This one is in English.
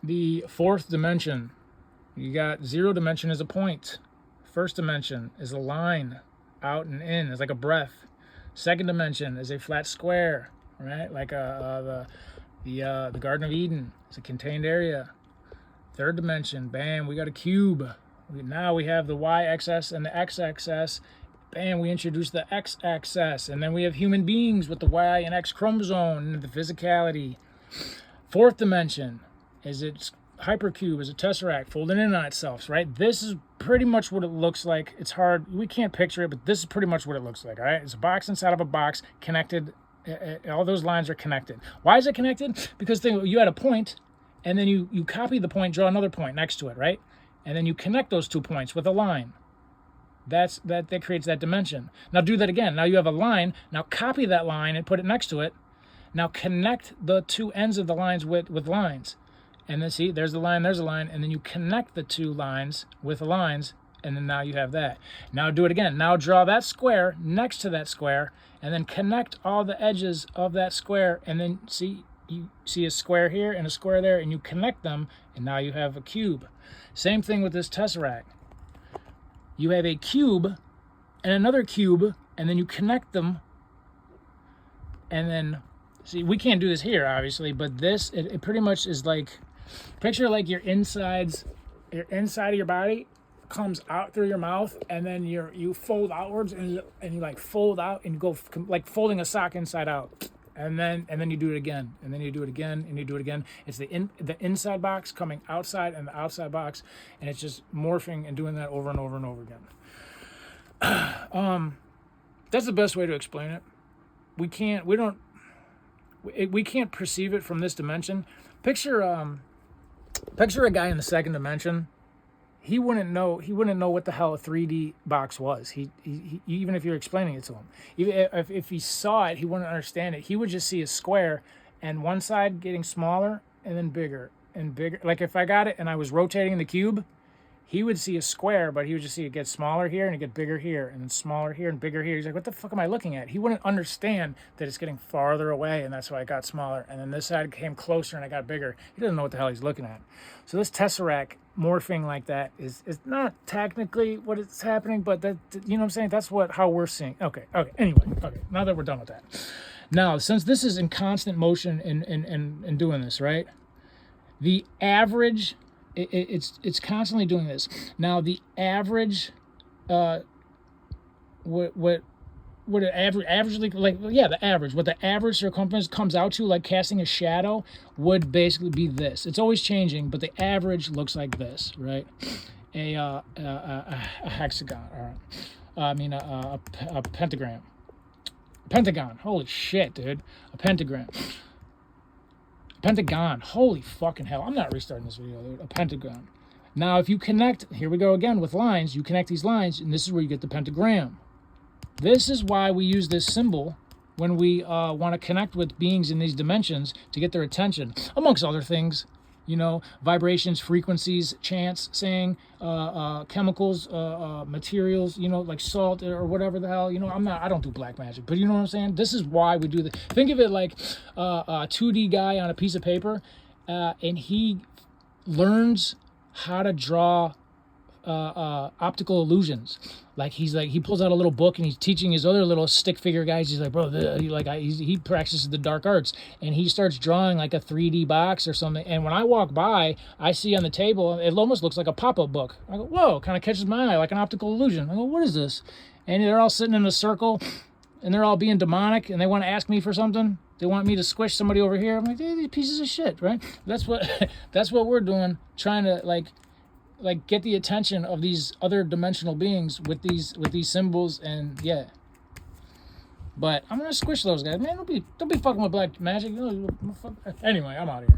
the fourth dimension. You got 0 dimension is a point. First dimension is a line out and in. It's like a breath. Second dimension is a flat square, right? Like the Garden of Eden. It's a contained area. Third dimension, bam, we got a cube. Now we have the y-axis and the x-axis. Bam, we introduce the x-axis. And then we have human beings with the y and x chromosome and the physicality. Fourth dimension is its hypercube, is a tesseract folding in on itself, right? This is pretty much what it looks like. It's hard, we can't picture it, but this is pretty much what it looks like, all right? It's a box inside of a box, connected. All those lines are connected. Why is it connected? Because you had a point, and then you copy the point, draw another point next to it, right? And then you connect those 2 points with a line. That creates that dimension. Now do that again. Now you have a line. Now copy that line and put it next to it. Now connect the 2 ends of the lines with lines. And then see, there's a line, and then you connect the 2 lines with lines, and then now you have that. Now do it again. Now draw that square next to that square, and then connect all the edges of that square, and then see, you see a square here and a square there, and you connect them, and now you have a cube. Same thing with this tesseract. You have a cube and another cube, and then you connect them, and then, see, we can't do this here, obviously, but this, it pretty much is like, picture like your inside of your body comes out through your mouth, and then you fold outwards, and you like fold out, and you go like folding a sock inside out. And then you do it again, and then you do it again, and you do it again. It's the inside box coming outside, and the outside box, and it's just morphing and doing that over and over and over again. That's the best way to explain it. We can't perceive it from this dimension. Picture a guy in the second dimension. He wouldn't know what the hell a 3D box was. He even if you're explaining it to him, even if he saw it, he wouldn't understand it. He would just see a square, and one side getting smaller and then bigger and bigger. Like if I got it and I was rotating the cube, he would see a square, but he would just see it get smaller here and it get bigger here and then smaller here and bigger here. He's like, what the fuck am I looking at? He wouldn't understand that it's getting farther away, and that's why it got smaller. And then this side came closer and it got bigger. He doesn't know what the hell he's looking at. So this tesseract morphing like that is not technically what it's happening, but that, you know what I'm saying? That's how we're seeing. Okay. Anyway, okay. Now that we're done with that. Now, since this is in constant motion in doing this, right? The average, it's constantly doing this. Now the average, what it averagely, like, yeah, the average, what the average circumference comes out to, like casting a shadow, would basically be this. It's always changing, but the average looks like this, right? A hexagon, or a pentagram. Pentagon, holy shit, dude. A pentagram. Pentagon, holy fucking hell. I'm not restarting this video, dude. A pentagon. Now, if you connect, here we go again with lines, you connect these lines, and this is where you get the pentagram. This is why we use this symbol when we want to connect with beings in these dimensions to get their attention, amongst other things. You know, vibrations, frequencies, chants, saying, chemicals, materials, you know, like salt or whatever the hell. You know, I don't do black magic, but you know what I'm saying? This is why we do this. Think of it like a 2D guy on a piece of paper, and he learns how to draw optical illusions. He pulls out a little book and he's teaching his other little stick figure guys. He's like, bro, he practices the dark arts, and he starts drawing like a 3D box or something. And when I walk by, I see on the table, it almost looks like a pop-up book. I go, whoa, kind of catches my eye like an optical illusion. I go, what is this? And they're all sitting in a circle, and they're all being demonic, and they want to ask me for something. They want me to squish somebody over here. I'm like, hey, these pieces of shit, right? That's what we're doing, trying to like get the attention of these other dimensional beings with these symbols, and yeah. But I'm gonna squish those guys, man. Don't be fucking with black magic. Anyway, I'm out of here.